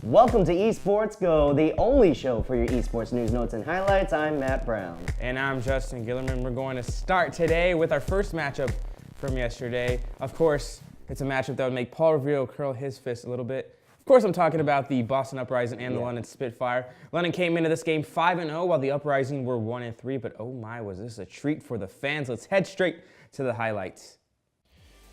Welcome to Esports Go, the only show for your esports news, notes, and highlights. I'm Matt Brown. And I'm Justin Gillerman. We're going to start today with our first matchup from yesterday. Of course, it's a matchup that would make Paul Revere curl his fist a little bit. Of course, I'm talking about the Boston Uprising and the London Spitfire. London came into this game 5-0, while the Uprising were 1-3. But oh my, was this a treat for the fans. Let's head straight to the highlights.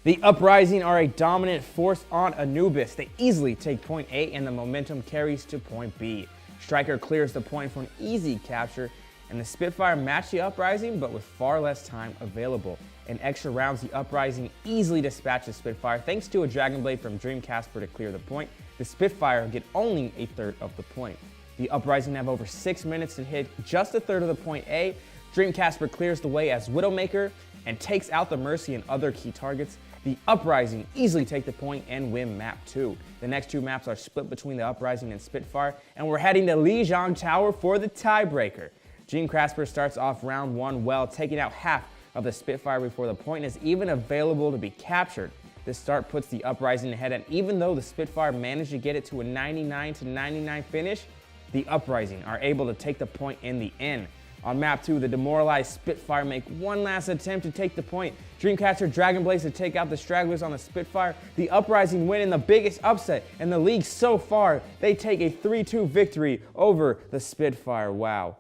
The Uprising are a dominant force on Anubis. They easily take point A and the momentum carries to point B. Striker clears the point for an easy capture, and the Spitfire match the Uprising, but with far less time available. In extra rounds, the Uprising easily dispatched the Spitfire thanks to a Dragon Blade from Dreamcasper to clear the point. The Spitfire get only a third of the point. The Uprising have over 6 minutes to hit just a third of the point A. Dreamcasper clears the way as Widowmaker and takes out the Mercy and other key targets. The Uprising easily take the point and win map 2. The next two maps are split between the Uprising and Spitfire, and we're heading to Lijiang Tower for the tiebreaker. Dreamcasper starts off round 1 well, taking out half of the Spitfire before the point is even available to be captured. This start puts the Uprising ahead, and even though the Spitfire managed to get it to a 99-99 finish, the Uprising are able to take the point in the end. On map 2, the demoralized Spitfire make one last attempt to take the point. Dreamcatcher Dragon Blades to take out the stragglers on the Spitfire. The Uprising win in the biggest upset in the league so far. They take a 3-2 victory over the Spitfire. Wow.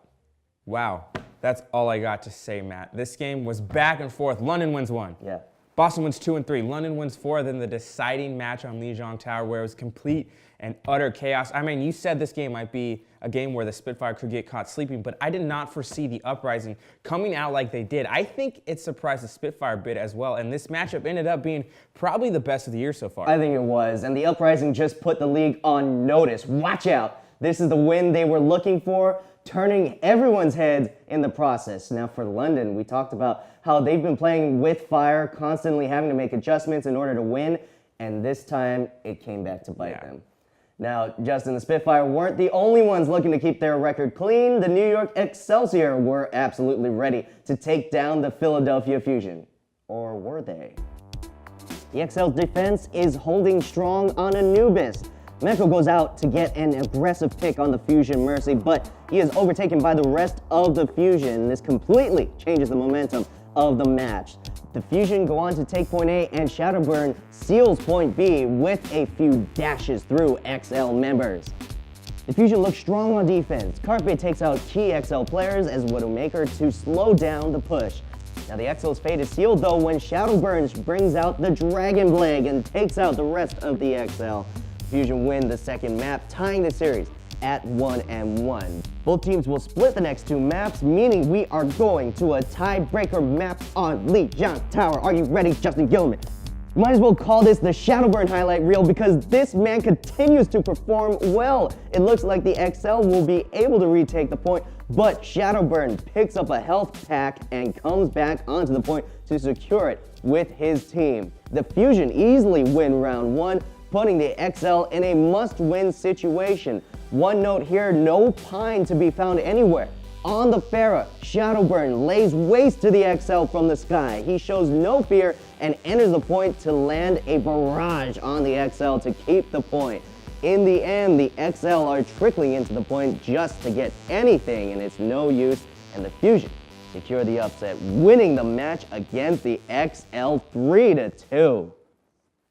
Wow. That's all I got to say, Matt. This game was back and forth. London wins 1. Yeah. Boston wins 2 and 3. London wins 4. Then the deciding match on Lijiang Tower, where it was complete and utter chaos. I mean, you said this game might be a game where the Spitfire could get caught sleeping, but I did not foresee the Uprising coming out like they did. I think it surprised the Spitfire a bit as well, and this matchup ended up being probably the best of the year so far. I think it was, and the Uprising just put the league on notice. Watch out. This is the win they were looking for, turning everyone's heads in the process. Now for London, we talked about how they've been playing with fire, constantly having to make adjustments in order to win, and this time it came back to bite them. Now, Justin, the Spitfire weren't the only ones looking to keep their record clean. The New York Excelsior were absolutely ready to take down the Philadelphia Fusion. Or were they? The XL's defense is holding strong on Anubis. Meko goes out to get an aggressive pick on the Fusion Mercy, but he is overtaken by the rest of the Fusion. This completely changes the momentum of the match. The Fusion go on to take point A, and Shadowburn seals point B with a few dashes through XL members. The Fusion looks strong on defense. Carpe takes out key XL players as Widowmaker to slow down the push. Now the XL's fate is sealed though when Shadowburn brings out the Dragon Blade and takes out the rest of the XL. Fusion win the second map, tying the series at 1-1. Both teams will split the next two maps, meaning we are going to a tiebreaker map on Lijiang Tower. Are you ready, Justin Gilman? Might as well call this the Shadowburn highlight reel because this man continues to perform well. It looks like the XL will be able to retake the point, but Shadowburn picks up a health pack and comes back onto the point to secure it with his team. The Fusion easily win round 1, putting the XL in a must-win situation. One note here, no Pine to be found anywhere. On the Pharah, Shadowburn lays waste to the XL from the sky. He shows no fear and enters the point to land a barrage on the XL to keep the point. In the end, the XL are trickling into the point just to get anything, and it's no use, and the Fusion secure the upset, winning the match against the XL 3-2.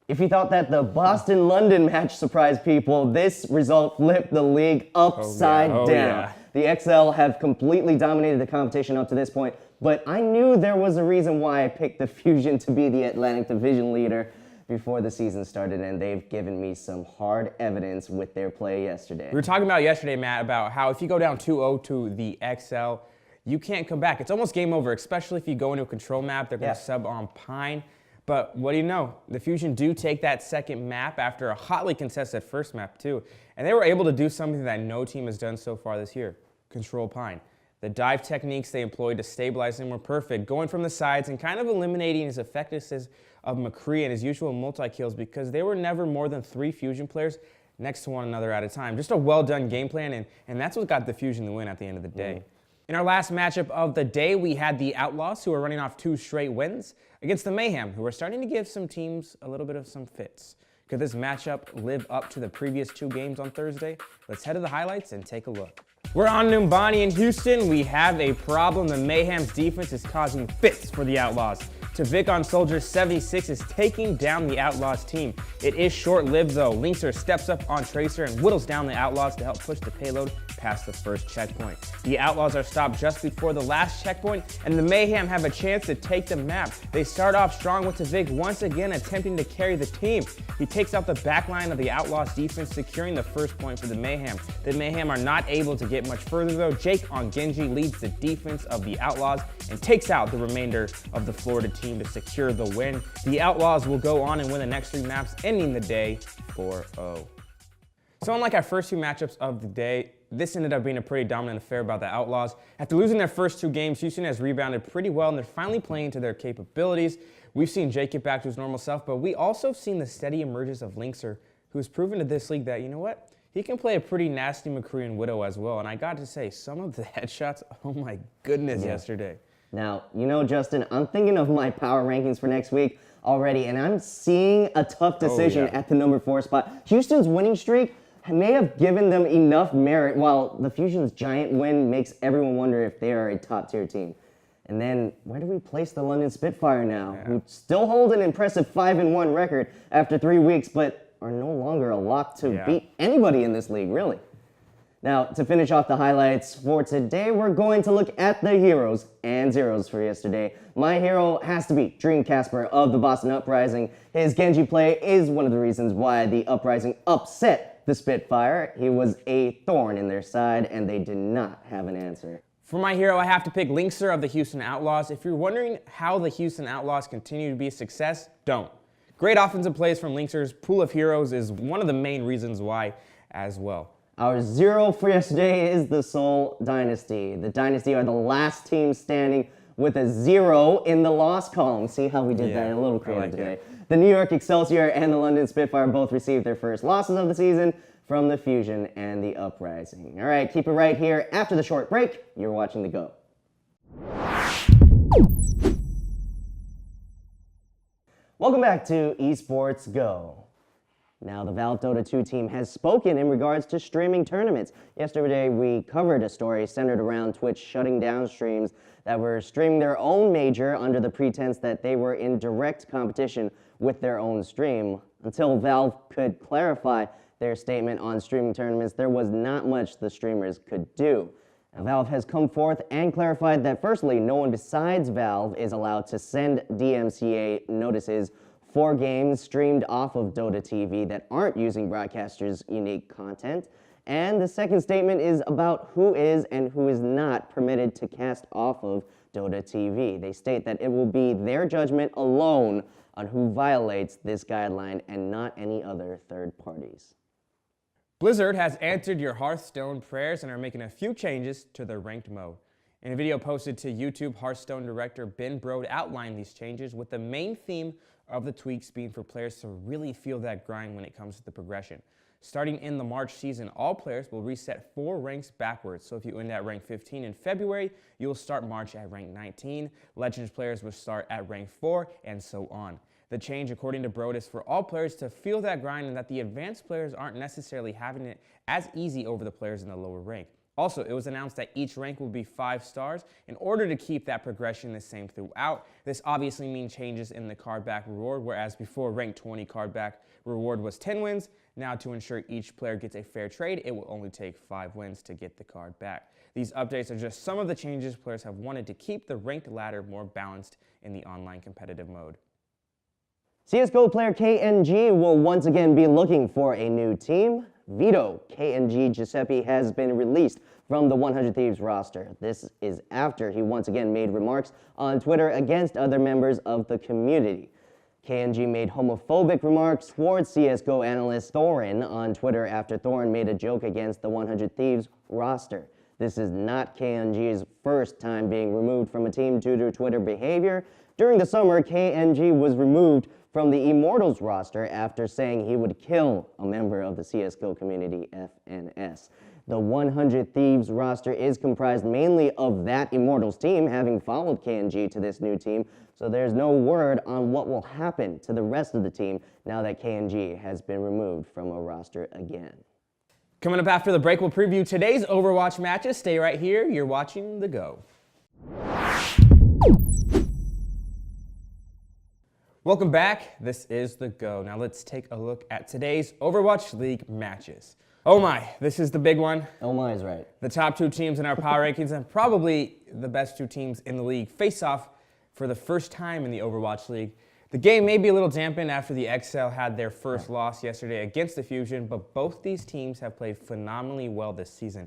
If you thought that the Boston-London match surprised people, this result flipped the league upside down. Yeah. The XL have completely dominated the competition up to this point, but I knew there was a reason why I picked the Fusion to be the Atlantic Division leader before the season started, and they've given me some hard evidence with their play yesterday. We were talking about yesterday, Matt, about how if you go down 2-0 to the XL, you can't come back. It's almost game over, especially if you go into a control map. They're going to sub on Pine. But what do you know? The Fusion do take that second map after a hotly contested first map too. And they were able to do something that no team has done so far this year. Control Pine. The dive techniques they employed to stabilize him were perfect, going from the sides and kind of eliminating his effectiveness of McCree and his usual multi-kills because they were never more than 3 Fusion players next to one another at a time. Just a well-done game plan, and that's what got the Fusion the win at the end of the day. In our last matchup of the day, we had the Outlaws, who are running off 2 straight wins, against the Mayhem, who are starting to give some teams a little bit of some fits. Could this matchup live up to the previous 2 games on Thursday? Let's head to the highlights and take a look. We're on Numbani in Houston. We have a problem. The Mayhem's defense is causing fits for the Outlaws. Vic on Soldier 76 is taking down the Outlaws team. It is short-lived though. Linkser steps up on Tracer and whittles down the Outlaws to help push the payload past the first checkpoint. The Outlaws are stopped just before the last checkpoint, and the Mayhem have a chance to take the map. They start off strong with Vic once again attempting to carry the team. He takes out the backline of the Outlaws defense, securing the first point for the Mayhem. The Mayhem are not able to get much further though. Jake on kNg leads the defense of the Outlaws and takes out the remainder of the Florida team to secure the win. The Outlaws will go on and win the next 3 maps, ending the day 4-0. So unlike our first 2 matchups of the day, this ended up being a pretty dominant affair by the Outlaws. After losing their first 2 games, Houston has rebounded pretty well and they're finally playing to their capabilities. We've seen Jake get back to his normal self, but we also have seen the steady emergence of Linkser, who has proven to this league that, you know what, he can play a pretty nasty McCree and Widow as well. And I got to say, some of the headshots, oh my goodness, yesterday. Now, you know, Justin, I'm thinking of my power rankings for next week already, and I'm seeing a tough decision at the number 4 spot. Houston's winning streak may have given them enough merit, while the Fusion's giant win makes everyone wonder if they are a top-tier team. And then, where do we place the London Spitfire now, who still hold an impressive 5-1 record after 3 weeks, but are no longer a lock to beat anybody in this league, really? Now, to finish off the highlights for today, we're going to look at the heroes and zeros for yesterday. My hero has to be Dream Casper of the Boston Uprising. His kNg play is one of the reasons why the Uprising upset the Spitfire. He was a thorn in their side, and they did not have an answer. For my hero, I have to pick Linkser of the Houston Outlaws. If you're wondering how the Houston Outlaws continue to be a success, don't. Great offensive plays from Linkser's pool of heroes is one of the main reasons why as well. Our zero for yesterday is the Seoul Dynasty. The Dynasty are the last team standing with a 0 in the loss column. See how we did that a little creative today. The New York Excelsior and the London Spitfire both received their first losses of the season from the Fusion and the Uprising. All right, keep it right here. After the short break, you're watching The Go. Welcome back to Esports Go. Now, the Valve Dota 2 team has spoken in regards to streaming tournaments. Yesterday, we covered a story centered around Twitch shutting down streams that were streaming their own major under the pretense that they were in direct competition with their own stream. Until Valve could clarify their statement on streaming tournaments, there was not much the streamers could do. Now, Valve has come forth and clarified that, firstly, no one besides Valve is allowed to send DMCA notices for games streamed off of Dota TV that aren't using broadcasters' unique content. And the second statement is about who is and who is not permitted to cast off of Dota TV. They state that it will be their judgment alone on who violates this guideline and not any other third parties. Blizzard has answered your Hearthstone prayers and are making a few changes to their ranked mode. In a video posted to YouTube, Hearthstone director Ben Brode outlined these changes, with the main theme of the tweaks being for players to really feel that grind when it comes to the progression. Starting in the March season, all players will reset 4 ranks backwards. So if you end at rank 15 in February, you'll start March at rank 19. Legends players will start at rank 4, and so on. The change, according to Brode, is for all players to feel that grind and that the advanced players aren't necessarily having it as easy over the players in the lower rank. Also, it was announced that each rank will be 5 stars in order to keep that progression the same throughout. This obviously means changes in the card back reward, whereas before rank 20 card back reward was 10 wins. Now, to ensure each player gets a fair trade, it will only take 5 wins to get the card back. These updates are just some of the changes players have wanted to keep the ranked ladder more balanced in the online competitive mode. CSGO player kNg will once again be looking for a new team. Vito kNg Giuseppe has been released from the 100 Thieves roster. This is after he once again made remarks on Twitter against other members of the community. kNg made homophobic remarks towards CSGO analyst Thorin on Twitter after Thorin made a joke against the 100 Thieves roster. This is not kNg's first time being removed from a team due to Twitter behavior. During the summer, kNg was removed from the Immortals roster after saying he would kill a member of the CSGO community, FNS. The 100 Thieves roster is comprised mainly of that Immortals team, having followed kNg to this new team, so there's no word on what will happen to the rest of the team now that kNg has been removed from a roster again. Coming up after the break, we'll preview today's Overwatch matches. Stay right here. You're watching The Go. Welcome back. This is The Go. Now let's take a look at today's Overwatch League matches. Oh my, this is the big one. Oh my is right. The top two teams in our power rankings and probably the best two teams in the league face off for the first time in the Overwatch League. The game may be a little dampened after the XL had their first loss yesterday against the Fusion, but both these teams have played phenomenally well this season.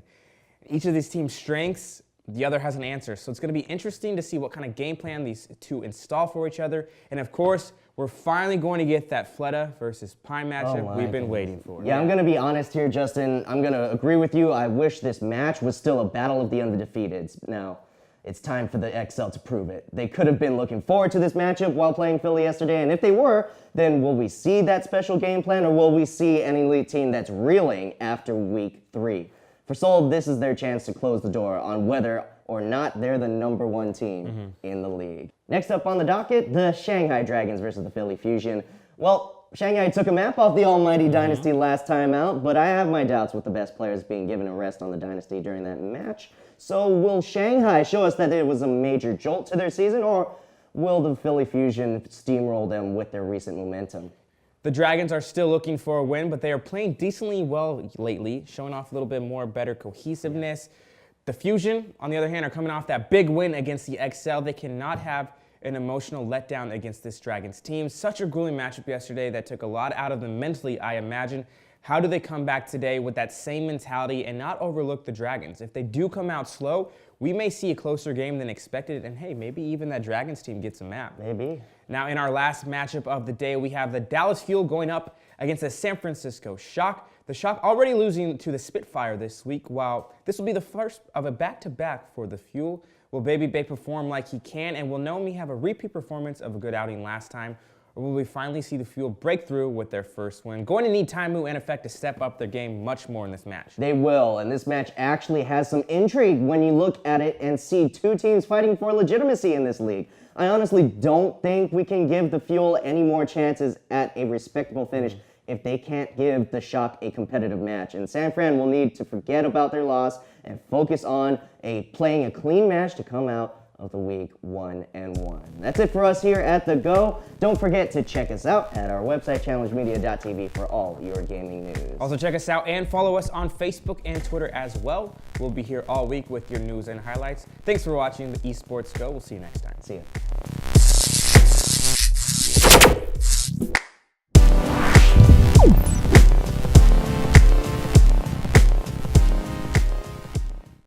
Each of these teams' strengths, the other has an answer. So it's going to be interesting to see what kind of game plan these two install for each other. And of course, we're finally going to get that Fleta versus Pine matchup we've been waiting for. Yeah, I'm going to be honest here, Justin. I'm going to agree with you. I wish this match was still a battle of the undefeated. Now, it's time for the XL to prove it. They could have been looking forward to this matchup while playing Philly yesterday, and if they were, then will we see that special game plan, or will we see an elite team that's reeling after week 3? For Seoul, this is their chance to close the door on whether or not they're the #1 team in the league. Next up on the docket, the Shanghai Dragons versus the Philly Fusion. Well, Shanghai took a map off the almighty Dynasty last time out, but I have my doubts with the best players being given a rest on the Dynasty during that match. So will Shanghai show us that it was a major jolt to their season, or will the Philly Fusion steamroll them with their recent momentum? The Dragons are still looking for a win, but they are playing decently well lately, showing off a little bit more better cohesiveness. The Fusion, on the other hand, are coming off that big win against the XL. They cannot have an emotional letdown against this Dragons team. Such a grueling matchup yesterday that took a lot out of them mentally, I imagine. How do they come back today with that same mentality and not overlook the Dragons? If they do come out slow, we may see a closer game than expected, and hey, maybe even that Dragons team gets a map. Maybe. Now, in our last matchup of the day, we have the Dallas Fuel going up against the San Francisco Shock. The Shock already losing to the Spitfire this week, while this will be the first of a back-to-back for the Fuel. Will Baby Bay perform like he can, and will Naomi have a repeat performance of a good outing last time? Or will we finally see the Fuel break through with their first win? Going to need Taimu and Effect to step up their game much more in this match. They will, and this match actually has some intrigue when you look at it and see two teams fighting for legitimacy in this league. I honestly don't think we can give the Fuel any more chances at a respectable finish if they can't give the Shock a competitive match. And San Fran will need to forget about their loss and focus on playing a clean match to come out of the week 1-1. That's it for us here at The Go. Don't forget to check us out at our website, challengemedia.tv, for all your gaming news. Also check us out and follow us on Facebook and Twitter as well. We'll be here all week with your news and highlights. Thanks for watching the Esports Go. We'll see you next time. See ya.